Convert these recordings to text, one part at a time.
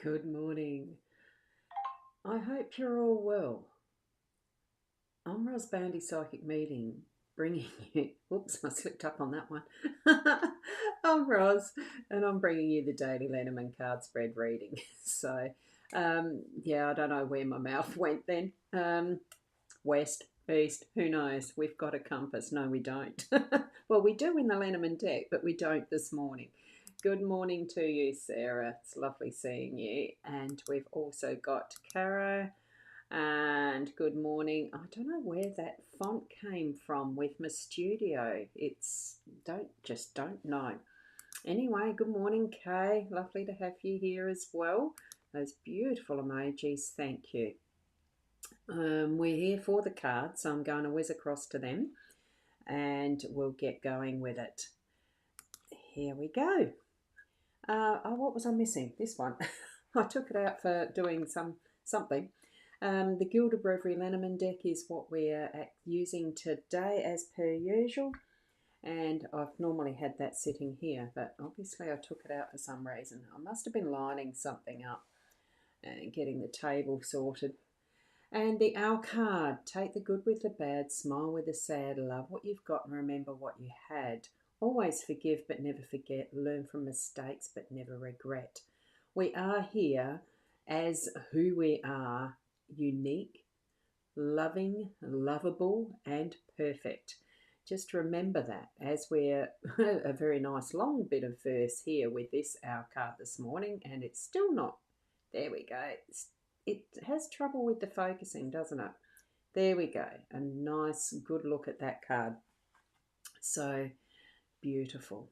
Good morning. I hope you're all well. I'm Boundy Psychic Meeting, bringing you. Oops, I slipped up on that one. I'm Ros, and I'm bringing you the daily Lenormand card spread reading. Yeah, I don't know where my mouth went then. West, east, who knows? We've got a compass. No, we don't. Well, we do in the Lenormand deck, but we don't this morning. Good morning to you, Sarah. It's lovely seeing you. And we've also got Caro. And good morning. I don't know where that font came from with my studio. It's don't know. Anyway, good morning, Kay. Lovely to have you here as well. Those beautiful emojis. Thank you. We're here for the cards, so I'm going to whiz across to them and we'll get going with it. Here we go. What was I missing? This one. I took it out for doing something. The Gilded Breviary Lenormand deck is what we're using today as per usual. And I've normally had that sitting here, but obviously I took it out for some reason. I must have been lining something up and getting the table sorted. And the owl card, take the good with the bad, smile with the sad, love what you've got and remember what you had. Always forgive but never forget, learn from mistakes but never regret. We are here as who we are, unique, loving, lovable and perfect. Just remember that as we're a very nice long bit of verse here with this owl card this morning, and it's still not, there we go, it has trouble with the focusing, doesn't it? There we go. A nice, good look at that card. So beautiful.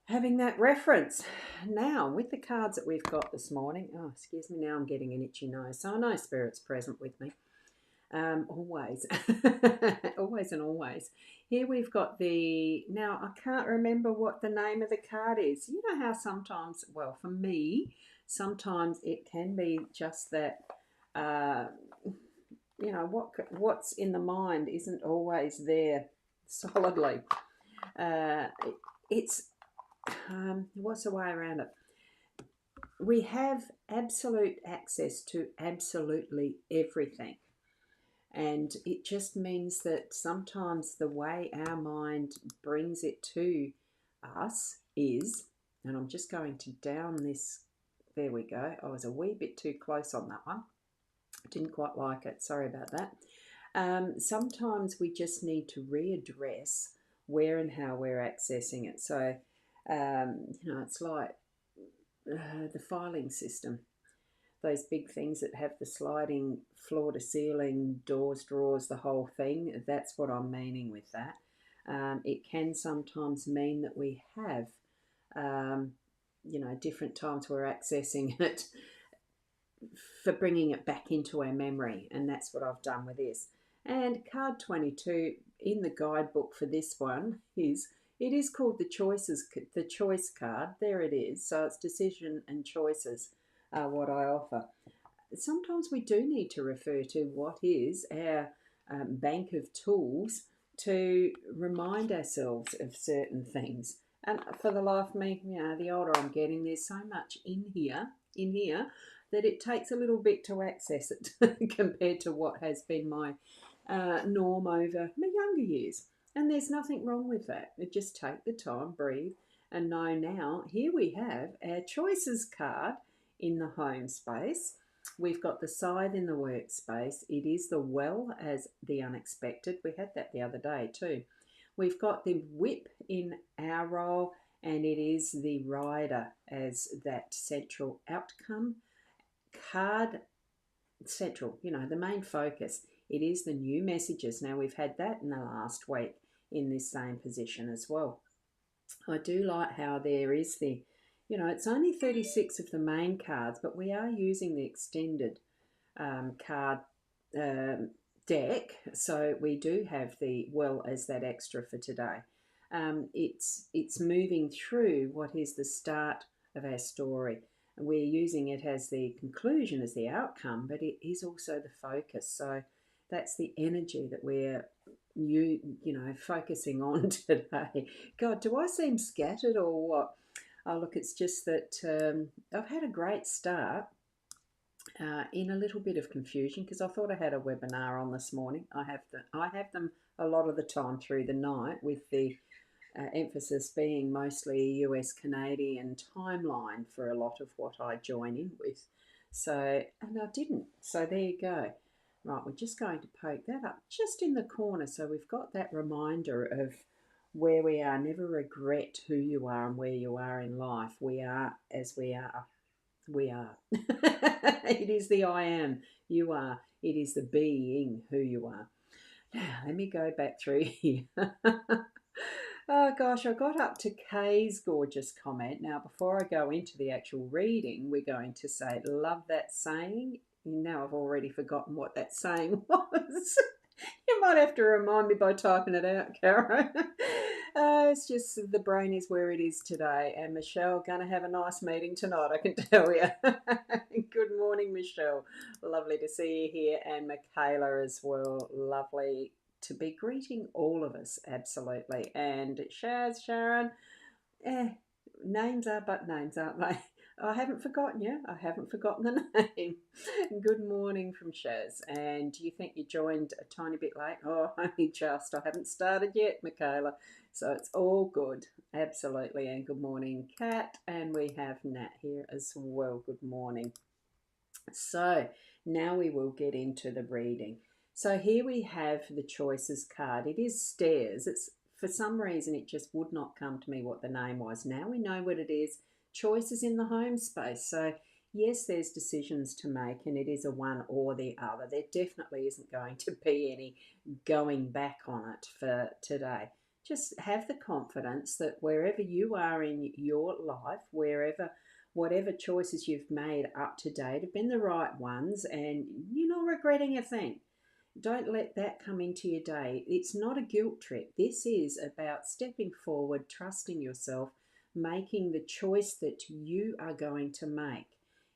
Having that reference. Now, with the cards that we've got this morning, oh, excuse me, now I'm getting an itchy nose. So I know Spirit's present with me. Always. Always and always. Here we've got now I can't remember what the name of the card is. You know how sometimes, well, for me, sometimes it can be just that, what's in the mind isn't always there solidly. It's, what's the way around it? We have absolute access to absolutely everything. And it just means that sometimes the way our mind brings it to us is, and I'm just going to down this, there we go. I was a wee bit too close on that one. Didn't quite like it. Sorry about that. Sometimes we just need to readdress where and how we're accessing it. So, it's like the filing system. Those big things that have the sliding floor to ceiling, doors, drawers, the whole thing. That's what I'm meaning with that. It can sometimes mean that we have, different times we're accessing it for bringing it back into our memory. And that's what I've done with this. And card 22 in the guidebook for this one it is called the choice card. There it is. So it's decision and choices are what I offer. Sometimes we do need to refer to what is our bank of tools to remind ourselves of certain things. And for the life of me, the older I'm getting, there's so much in here that it takes a little bit to access it compared to what has been my norm over my younger years. And there's nothing wrong with that. Just take the time, breathe, and know now, here we have our choices card in the home space. We've got the scythe in the workspace. It is the well as the unexpected. We had that the other day too. We've got the whip in our role, and it is the rider as that central outcome card. Central, the main focus. It is the new messages. Now, we've had that in the last week in this same position as well. I do like how there is it's only 36 of the main cards, but we are using the extended card deck. So we do have the well as that extra for today. It's moving through what is the start of our story. We're using it as the conclusion, as the outcome, but it is also the focus. So that's the energy that we're focusing on today. God, do I seem scattered or what? Oh, look, it's just that I've had a great start in a little bit of confusion because I thought I had a webinar on this morning. I have them a lot of the time through the night with the emphasis being mostly US Canadian timeline for a lot of what I join in with. So, and I didn't. So there you go. Right, we're just going to poke that up just in the corner so we've got that reminder of where we are. Never regret who you are and where you are in life. We are as we are. We are. It is the I am. You are. It is the being who you are. Now, let me go back through here. Oh gosh, I got up to Kay's gorgeous comment. Now, before I go into the actual reading, we're going to say, love that saying. Now I've already forgotten what that saying was. You might have to remind me by typing it out, Caro. It's just the brain is where it is today. And Michelle, going to have a nice meeting tonight, I can tell you. Good morning, Michelle. Lovely to see you here. And Michaela as well. Lovely to be greeting all of us, absolutely. And Shaz, Sharon, names are but names, aren't they? I haven't forgotten you. I haven't forgotten the name. Good morning from Shaz. And do you think you joined a tiny bit late? Oh, only just. I haven't started yet, Michaela. So it's all good. Absolutely. And good morning, Kat. And we have Nat here as well. Good morning. So now we will get into the reading. So here we have the choices card. It is stairs. It's for some reason it just would not come to me what the name was. Now we know what it is. Choices in the home space. So yes, there's decisions to make and it is a one or the other. There definitely isn't going to be any going back on it for today. Just have the confidence that wherever you are in your life, whatever choices you've made up to date have been the right ones and you're not regretting a thing. Don't let that come into your day. It's not a guilt trip. This is about stepping forward, trusting yourself, making the choice that you are going to make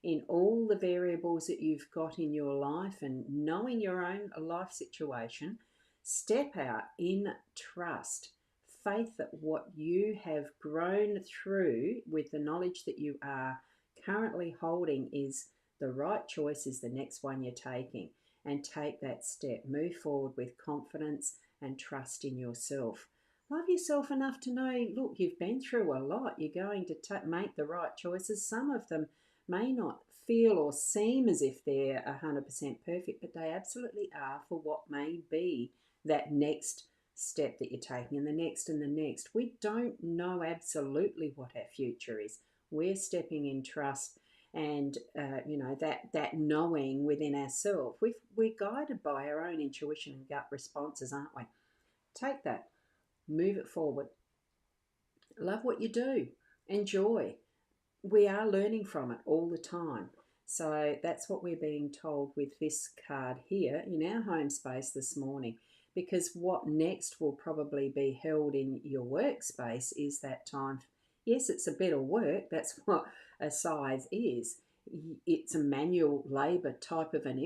in all the variables that you've got in your life and knowing your own life situation. Step out in trust, faith that what you have grown through with the knowledge that you are currently holding is the right choice, is the next one you're taking. And take that step. Move forward with confidence and trust in yourself. Love yourself enough to know, look, you've been through a lot. You're going to make the right choices. Some of them may not feel or seem as if they're 100% perfect, but they absolutely are for what may be that next step that you're taking and the next and the next. We don't know absolutely what our future is. We're stepping in trust and that knowing within ourselves. We're guided by our own intuition and gut responses, aren't we? Take that, move it forward. Love what you do, enjoy. We are learning from it all the time. So that's what we're being told with this card here in our home space this morning. Because what next will probably be held in your workspace is that time. Yes, it's a bit of work. That's what a scythe is. It's a manual labour type of an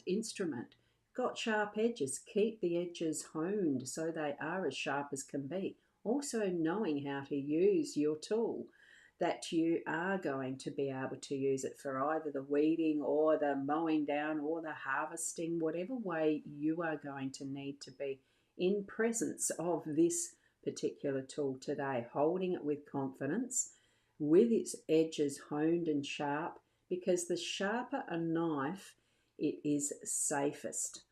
instrument. Got sharp edges. Keep the edges honed so they are as sharp as can be. Also knowing how to use your tool, that you are going to be able to use it for either the weeding or the mowing down or the harvesting, whatever way you are going to need to be in presence of this particular tool today, holding it with confidence, with its edges honed and sharp, because the sharper a knife, it is safest.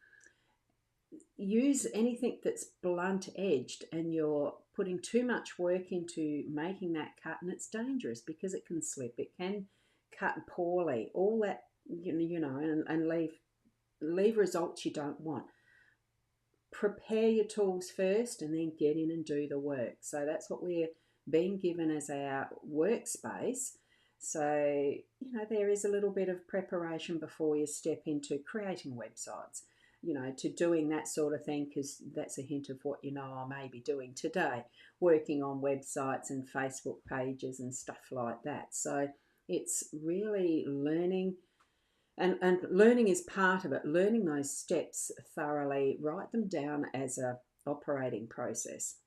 Use anything that's blunt edged and you're putting too much work into making that cut, and it's dangerous because it can slip, it can cut poorly, all that, and leave results you don't want. Prepare your tools first and then get in and do the work. So that's what we're being given as our workspace. So there is a little bit of preparation before you step into creating websites, to doing that sort of thing, because that's a hint of what I may be doing today, working on websites and Facebook pages and stuff like that. So it's really learning, and learning is part of it, learning those steps thoroughly, write them down as a operating process.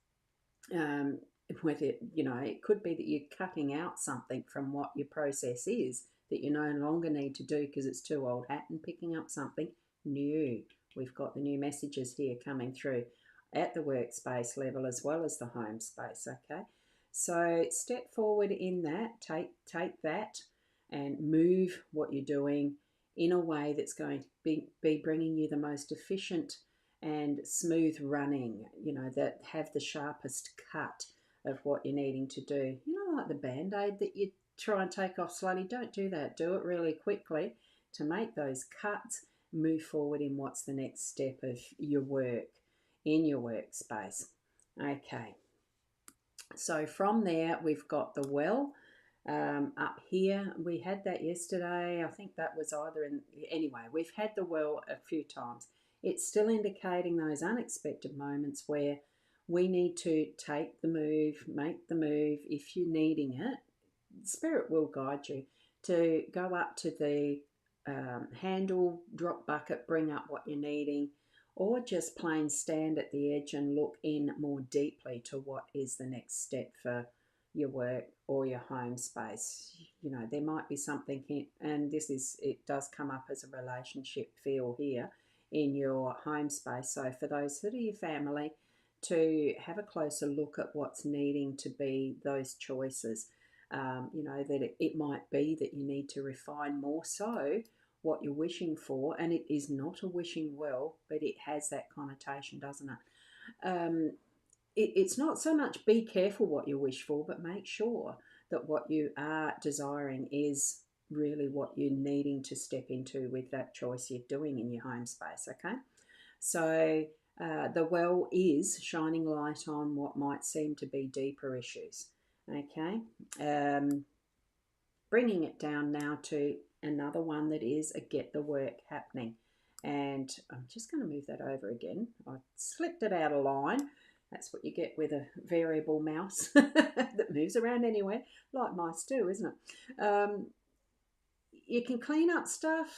whether, you know, it could be that you're cutting out something from what your process is that you no longer need to do because it's too old hat, and picking up something new. We've got the new messages here coming through at the workspace level as well as the home space, okay? So step forward in that, take that and move what you're doing in a way that's going to be bringing you the most efficient and smooth running, you know, that have the sharpest cut of what you're needing to do. You know, like the band-aid that you try and take off slowly. Don't do that. Do it really quickly to make those cuts, move forward in what's the next step of your work in your workspace. Okay. So from there, we've got the well up here. We had that yesterday. I think that was either in, anyway, we've had the well a few times. It's still indicating those unexpected moments where we need to take the move, make the move. If you're needing it, Spirit will guide you to go up to the handle, drop bucket, bring up what you're needing, or just plain stand at the edge and look in more deeply to what is the next step for your work or your home space. You know, there might be something here, and it does come up as a relationship feel here in your home space. So for those that are your family, to have a closer look at what's needing to be those choices. You know, that it might be that you need to refine more so what you're wishing for, and it is not a wishing well, but it has that connotation, doesn't it? It's not so much be careful what you wish for, but make sure that what you are desiring is really what you're needing to step into with that choice you're doing in your home space, okay? So the well is shining light on what might seem to be deeper issues, okay? Bringing it down now to another one that is a get the work happening. And I'm just going to move that over again. I slipped it out of line. That's what you get with a variable mouse that moves around anywhere, like mice do, isn't it? You can clean up stuff.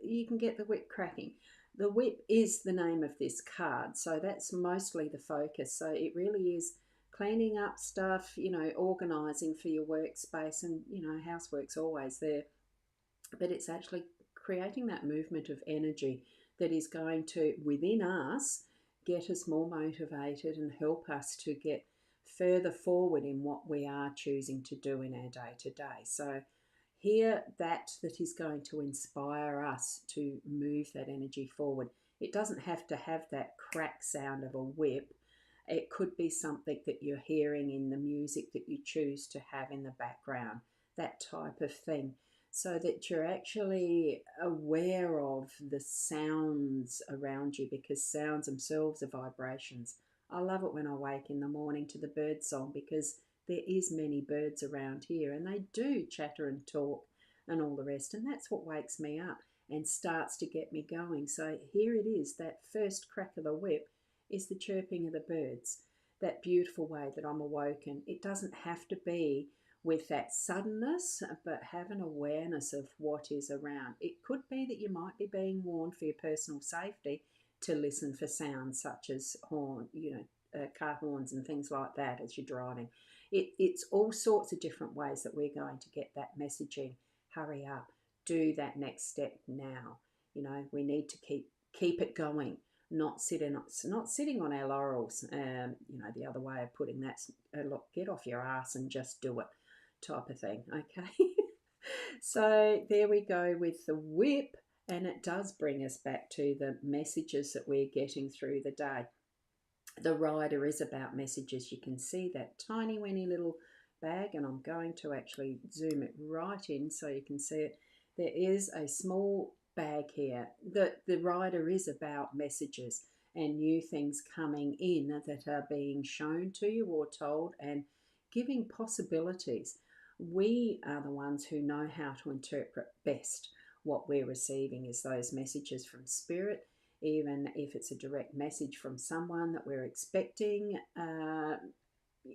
You can get the whip cracking. The whip is the name of this card, so that's mostly the focus. So it really is cleaning up stuff, you know, organising for your workspace, and, you know, housework's always there. But it's actually creating that movement of energy that is going to, within us, get us more motivated and help us to get further forward in what we are choosing to do in our day to day. So here, that is going to inspire us to move that energy forward. It doesn't have to have that crack sound of a whip. It could be something that you're hearing in the music that you choose to have in the background, that type of thing, so that you're actually aware of the sounds around you, because sounds themselves are vibrations. I love it when I wake in the morning to the bird song, because there is many birds around here and they do chatter and talk and all the rest, and that's what wakes me up and starts to get me going. So here it is, that first crack of the whip is the chirping of the birds, that beautiful way that I'm awoken. It doesn't have to be with that suddenness, but have an awareness of what is around. It could be that you might be being warned for your personal safety to listen for sounds such as car horns and things like that as you're driving. It's all sorts of different ways that we're going to get that messaging. Hurry up, do that next step now. You know, we need to keep it going, not sitting on our laurels. You know, the other way of putting that's get off your ass and just do it, type of thing. Okay. So there we go with the whip, and it does bring us back to the messages that we're getting through the day. The rider is about messages. You can see that tiny weeny little bag, and I'm going to actually zoom it right in so you can see it. There is a small bag here. The rider is about messages and new things coming in that are being shown to you or told, and giving possibilities. We are the ones who know how to interpret best what we're receiving as those messages from Spirit, even if it's a direct message from someone that we're expecting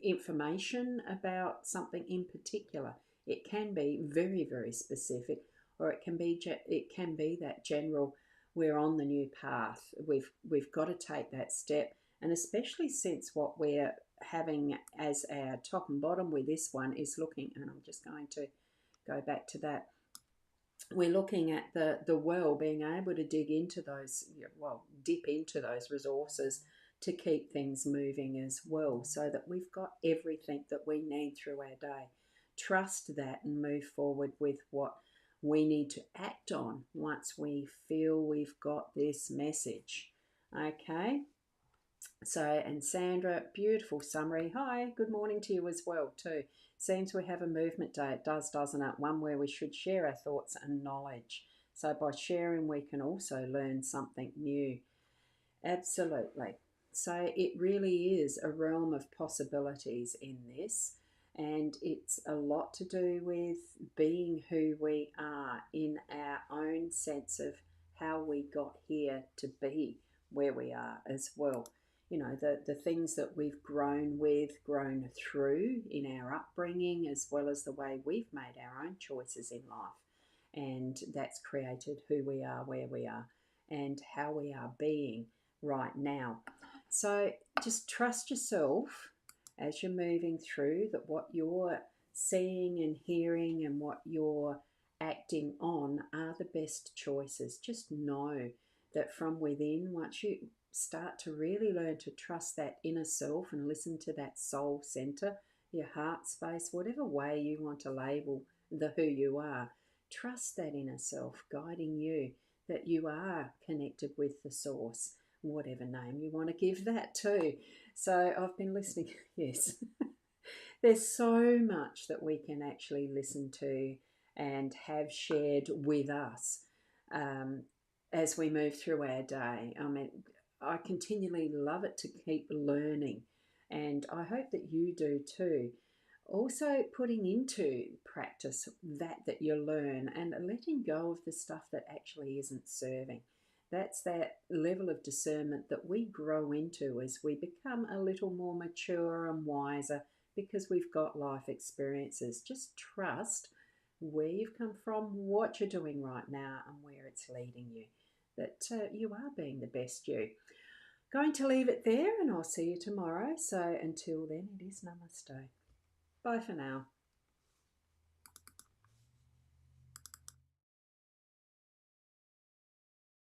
information about something in particular. It can be very, very specific, or it can be that general. We're on the new path. We've got to take that step, and especially since what we're having as our top and bottom with this one is looking, and I'm just going to go back to that. We're looking at the well, being able to dig into those, well, dip into those resources to keep things moving as well, so that we've got everything that we need through our day. Trust that and move forward with what we need to act on once we feel we've got this message. Okay. So, and Sandra, beautiful summary. Hi, good morning to you as well too. Seems we have a movement day. It does, doesn't it? One where we should share our thoughts and knowledge. So by sharing, we can also learn something new. Absolutely. So it really is a realm of possibilities in this, and it's a lot to do with being who we are in our own sense of how we got here to be where we are as well. You know, the things that we've grown with, grown through in our upbringing, as well as the way we've made our own choices in life. And that's created who we are, where we are, and how we are being right now. So just trust yourself as you're moving through, that what you're seeing and hearing and what you're acting on are the best choices. Just know that from within, once you start to really learn to trust that inner self and listen to that soul center, your heart space, whatever way you want to label the who you are, trust that inner self guiding you, that you are connected with the source, whatever name you want to give that too. So I've been listening, yes. There's so much that we can actually listen to and have shared with us as we move through our day. I mean, I continually love it to keep learning, and I hope that you do too. Also, putting into practice that you learn and letting go of the stuff that actually isn't serving. That's that level of discernment that we grow into as we become a little more mature and wiser, because we've got life experiences. Just trust where you've come from, what you're doing right now, and where it's leading you. That you are being the best you. Going to leave it there, and I'll see you tomorrow. So until then, it is namaste. Bye for now.